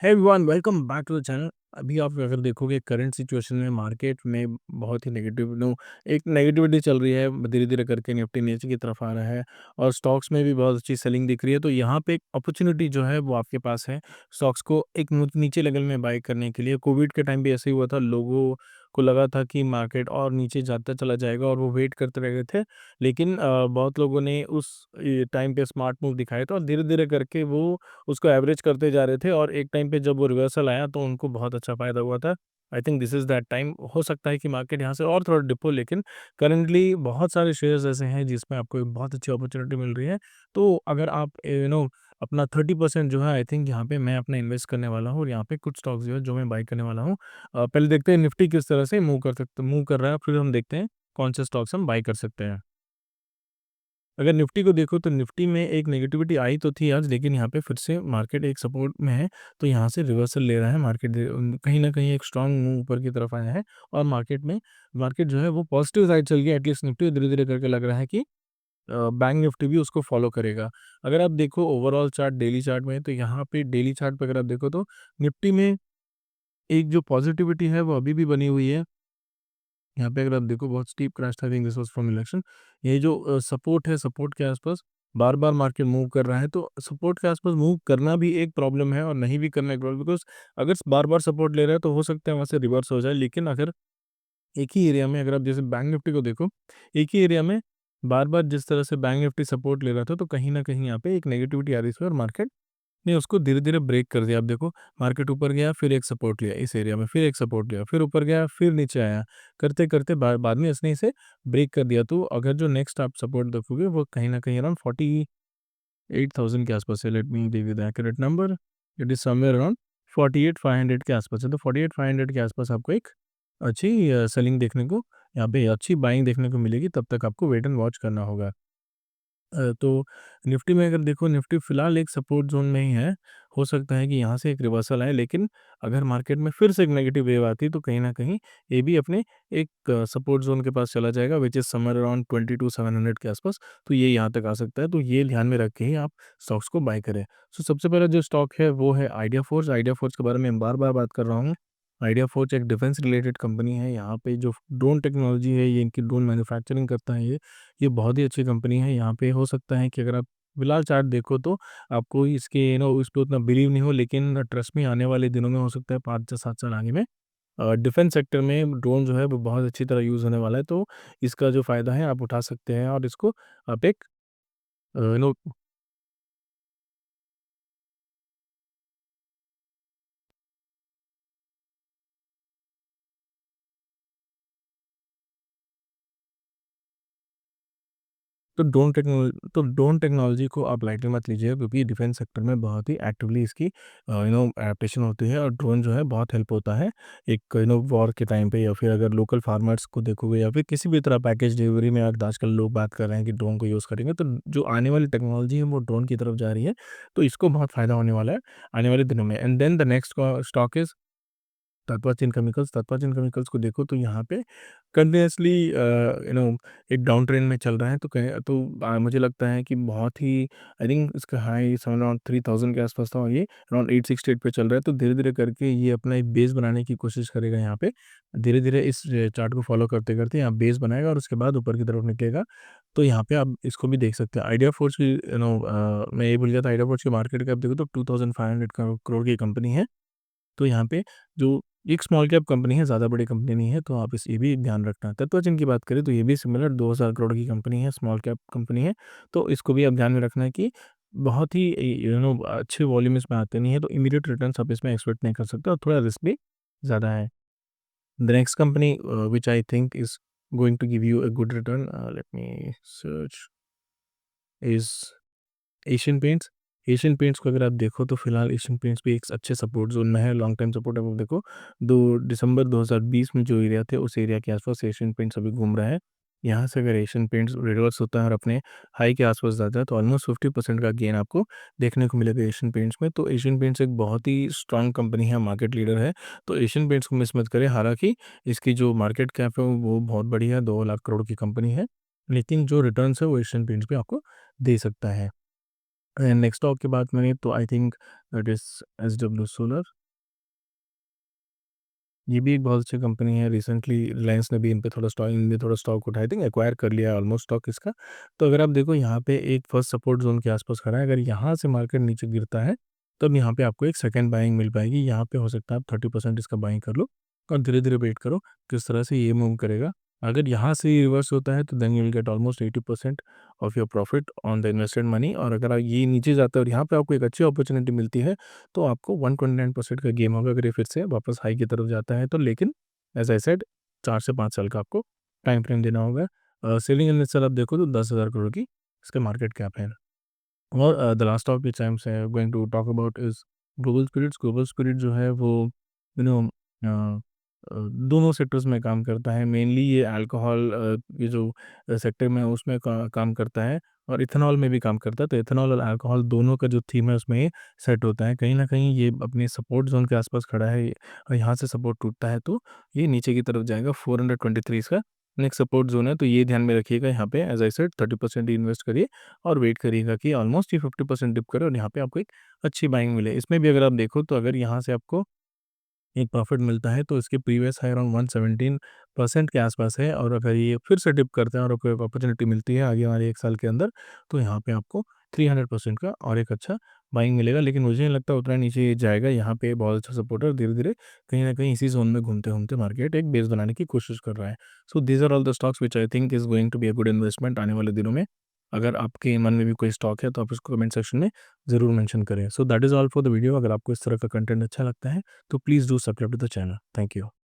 Hey everyone, welcome back to the channel. अभी आप अगर देखोगे करंट सिचुएशन में मार्केट में बहुत ही एक नेगेटिविटी चल रही है। धीरे धीरे करके निफ्टी नीचे की तरफ आ रहा है और स्टॉक्स में भी बहुत अच्छी सेलिंग दिख रही है। तो यहाँ पे एक अपॉर्चुनिटी जो है वो आपके पास है स्टॉक्स को एक नीचे लेवल में बाय करने के लिए। कोविड के टाइम भी ऐसे ही हुआ था, लोगों को लगा था कि मार्केट और नीचे जाता चला जाएगा और वो वेट करते रह गए थे। लेकिन बहुत लोगों ने उस टाइम पे स्मार्ट मूव दिखाए थे और धीरे धीरे करके वो उसको एवरेज करते जा रहे थे और एक टाइम पे जब वो रिवर्सल आया तो उनको बहुत अच्छा फ़ायदा हुआ था। I think this is that time. हो सकता है कि मार्केट यहाँ से और थोड़ा डिप हो, लेकिन करंटली बहुत सारे शेयर्स ऐसे हैं जिसमें आपको एक बहुत अच्छी अपॉर्चुनिटी मिल रही है। तो अगर आप अपना 30% जो है, आई थिंक यहाँ पे मैं अपना इन्वेस्ट करने वाला हूँ और यहाँ पे कुछ स्टॉक्स जो है जो मैं बाय करने वाला हूँ। पहले देखते हैं निफ्टी किस तरह से मूव कर रहा है, फिर हम देखते हैं कौन से स्टॉक्स हम बाय कर सकते हैं। अगर निफ्टी को देखो तो निफ्टी में एक नेगेटिविटी आई तो थी आज, लेकिन यहाँ पे फिर से मार्केट एक सपोर्ट में है। तो यहाँ से रिवर्सल ले रहा है मार्केट, कहीं न कहीं एक स्ट्रॉन्ग मूव ऊपर की तरफ आया है और मार्केट जो है वो पॉजिटिव साइड चल गया। एटलीस्ट निफ्टी धीरे-धीरे करके लग रहा है कि बैंक निफ्टी भी उसको फॉलो करेगा। अगर आप देखो ओवरऑल चार्ट, डेली चार्ट में, तो यहाँ पे डेली चार्ट पे अगर आप देखो तो निफ्टी में एक जो पॉजिटिविटी है वो अभी भी बनी हुई है। यहाँ पे अगर आप देखो बहुत स्टीप क्रैश था, I think this was from election. ये जो सपोर्ट है, सपोर्ट के आस-पास बार-बार मार्केट मूव कर रहा है, तो सपोर्ट के आस-पास मूव करना भी एक प्रॉब्लम है और नहीं भी करना एक प्रॉब्लम, बिकॉज़ अगर बार-बार सपोर्ट ले रहा है तो हो सकता है वहाँ से रिवर्स हो जाए। लेकिन अगर एक ही एरिया में, अगर आप जैसे बैंक निफ्टी को देखो, एक ही एरिया में बार-बार जिस तरह से बैंक निफ्टी सपोर्ट ले रहा था, तो कहीं न कहीं यहाँ पे एक नेगेटिविटी आ रही थी और मार्केट ने उसको धीरे-धीरे ब्रेक कर दिया। आप देखो मार्केट ऊपर गया, फिर एक सपोर्ट लिया इस एरिया में, फिर एक सपोर्ट लिया, फिर ऊपर गया, फिर नीचे आया। करते-करते बाद में इसने इसे ब्रेक कर दिया। तो अगर जो नेक्स्ट आप सपोर्ट देखोगे वो कहीं न कहीं अराउंड 48,000 के आस-पास है। Let me give you the accurate number. It is somewhere around 48,500 के आस-पास है। तो 48,500 के आस-पास आपको एक अच्छी सेलिंग देखने को, यहाँ पे अच्छी बाइंग देखने को मिलेगी। तब तक आपको वेट एंड वॉच करना होगा। तो निफ्टी में अगर देखो, निफ्टी फ़िलहाल एक सपोर्ट ज़ोन में ही है। हो सकता है कि यहाँ से एक रिवर्सल आए, लेकिन अगर मार्केट में फिर से एक नेगेटिव वेव आती है तो कहीं न कहीं ये भी अपने एक सपोर्ट ज़ोन के पास चला जाएगा, व्हिच इज़ समवेयर अराउंड 22,700 के आस-पास। तो ये यहाँ तक आ सकता है, तो ये ध्यान में रख के ही आप स्टॉक्स को बाय करें। सो सबसे पहला जो स्टॉक है वो है आइडिया फ़ोर्स। आइडिया फ़ोर्स के बारे में बार-बार बात कर रहा हूँ। आइडिया फ़ोर्स एक डिफेंस रिलेटेड कंपनी है। यहाँ पे जो ड्रोन टेक्नोलॉजी है, ये इनकी ड्रोन मैन्युफैक्चरिंग करता है ये बहुत ही अच्छी कंपनी है। यहाँ पे हो सकता है कि अगर आप फिलहाल चार्ट देखो तो आपको इसके इस पे उतना बिलीव नहीं हो, लेकिन ट्रस्ट मी, आने वाले दिनों में हो सकता है 5 या 7 साल आगे में डिफेंस सेक्टर में ड्रोन जो है वो बहुत अच्छी तरह यूज़ होने वाला है। तो इसका जो फ़ायदा है आप उठा सकते हैं और इसको आप एक अ, यू नो ड्रोन टेक्नोलॉजी को आप लाइटली मत लीजिए, क्योंकि डिफेंस सेक्टर में बहुत ही एक्टिवली इसकी एडेप्टेशन होती है और ड्रोन जो है बहुत हेल्प होता है एक वॉर के टाइम पे, या फिर अगर लोकल फार्मर्स को देखोगे या फिर किसी भी तरह पैकेज डिलीवरी में आज आजकल लोग बात कर रहे हैं कि ड्रोन को यूज़ करेंगे, तो जो आने वाली टेक्नोलॉजी है वो ड्रोन की तरफ जा रही है। तो इसको बहुत फ़ायदा होने वाला है आने वाले दिनों में। And then the next stock is Tatva चीन केमिकल्स को देखो तो यहाँ पे कंटिन्यूअसली एक डाउन ट्रेंड में चल रहा है। मुझे लगता है कि बहुत ही, आई थिंक इसका हाई समवेयर अराउंड 3000 के आसपास था और ये अराउंड 868 पे चल रहा है। तो धीरे-धीरे करके ये अपना एक बेस बनाने की कोशिश करेगा यहाँ पे। धीरे-धीरे इस चार्ट को फ़ॉलो करते-करते यहाँ बेस बनाएगा और उसके बाद ऊपर की तरफ निकलेगा। तो यहाँ पे आप इसको भी देख सकते हैं। आइडिया फ़ोर्स की मैं ये भूल गया था, आइडिया फ़ोर्स की मार्केट कैप देखो तो 2500 करोड़ की कंपनी है। तो यहाँ पे जो एक स्मॉल कैप कंपनी है, ज़्यादा बड़ी कंपनी नहीं है, तो आप ये भी ध्यान रखना। तत्वचन की बात करें तो ये भी सिमिलर 2000 करोड़ की कंपनी है, स्मॉल कैप कंपनी है। तो इसको भी आप ध्यान में रखना है कि बहुत ही अच्छे वॉल्यूम इसमें आते नहीं है, तो इमीडिएट रिटर्न्स आप इसमें एक्सपेक्ट नहीं कर सकते और थोड़ा रिस्क भी ज़्यादा है। The next company which I think is going to give you a good return, let me search, is Asian Paints. Asian Paints को अगर आप देखो तो फिलहाल एशियन पेंट्स भी एक अच्छे सपोर्ट ज़ोन में है, लॉन्ग टाइम सपोर्ट है। वो देखो 2 दिसंबर 2020 में जो एरिया थे उस एरिया के आसपास एशियन पेंट्स अभी घूम रहा है। यहाँ से अगर एशियन पेंट्स रिवर्स होता है और अपने हाई के आसपास जाता है तो ऑलमोस्ट 50% का गेन आपको देखने को मिलेगा एशियन पेंट्स में। तो एशियन पेंट्स एक बहुत ही स्ट्रॉन्ग कंपनी है, मार्केट लीडर है। तो एशियन पेंट्स को मिस मत करें। हालाँकि इसकी जो मार्केट कैप है वो बहुत बड़ी है, 2 लाख करोड़ की कंपनी है। लेकिन जो रिटर्न्स है वो एशियन पेंट्स पे आपको दे सकता है। एंड नेक्स्ट स्टॉक की बात करें तो I think that is SW solar. ये भी एक बहुत अच्छी कंपनी है। रिसेंटली रिलायंस ने भी इन पे थोड़ा स्टॉक उठाया, आई थिंक एक्वायर कर लिया ऑलमोस्ट स्टॉक इसका। तो अगर आप देखो यहाँ पे एक फर्स्ट सपोर्ट ज़ोन के आसपास खड़ा है, अगर यहाँ से मार्केट नीचे गिरता है, तब यहाँ पे आपको एक सेकंड बाइंग मिल पाएगी। यहाँ पे हो सकता है आप 30% इसका बाइंग कर लो और धीरे-धीरे वेट करो, किस तरह से ये मूव करेगा। अगर यहाँ से ये रिवर्स होता है, तो then you will get almost 80% of your profit on the invested money. और अगर ये नीचे जाता है और यहाँ पे आपको एक अच्छी अपॉर्च्युनिटी मिलती है, तो आपको 129% का गेम होगा अगर ये फिर से वापस हाई की तरफ जाता है तो। लेकिन एज़ आई सेड 4 से 5 साल का आपको टाइम फ्रेम देना होगा। सेलिंग इन्वेस्टर आप देखो तो 10,000 करोड़ की इसका मार्केट कैप है। और the last topic which I am से going to talk about is global spirits. Global spirit जो है वो यू नो दोनों सेक्टर्स में काम करता है। मेनली ये अल्कोहल ये जो सेक्टर में है उसमें काम करता है और इथेनॉल में भी काम करता है। तो इथेनॉल और अल्कोहल दोनों का जो थीम है उसमें ये सेट होता है। कहीं न कहीं ये अपने सपोर्ट ज़ोन के आसपास खड़ा है और यहाँ से सपोर्ट टूटता है तो ये नीचे की तरफ जाएगा। 423 इसका नेक्स्ट सपोर्ट ज़ोन है, तो ये ध्यान में रखिएगा। यहाँ पे as I said 30% he invest करिए और वेट करिएगा कि ऑलमोस्ट ये 50% डिप करे और यहाँ पे आपको एक अच्छी बाइंग मिले। इसमें भी अगर आप देखो तो अगर यहाँ से आपको एक प्रॉफ़िट मिलता है तो इसके प्रीवियस हाई अराउंड 117% के आसपास है। और अगर ये फिर से डिप करता है और आपको एक अपॉर्च्युनिटी मिलती है आगे वाले 1 साल के अंदर, तो यहाँ पे आपको 300% का और एक अच्छा बाइंग मिलेगा। लेकिन मुझे नहीं लगता उतना नीचे ये जाएगा। यहाँ पे बहुत अच्छा सपोर्ट है और धीरे-धीरे कहीं न कहीं इसी ज़ोन में घूमते-घूमते मार्केट एक बेस बनाने की कोशिश कर रहा है। So these are all the stocks which I think is going to be a good investment आने वाले दिनों में। अगर आपके मन में भी कोई स्टॉक है तो आप उसको कमेंट सेक्शन में ज़रूर मेंशन करें। So that is all for the video. अगर आपको इस तरह का कंटेंट अच्छा लगता है तो please do subscribe to the channel. Thank you.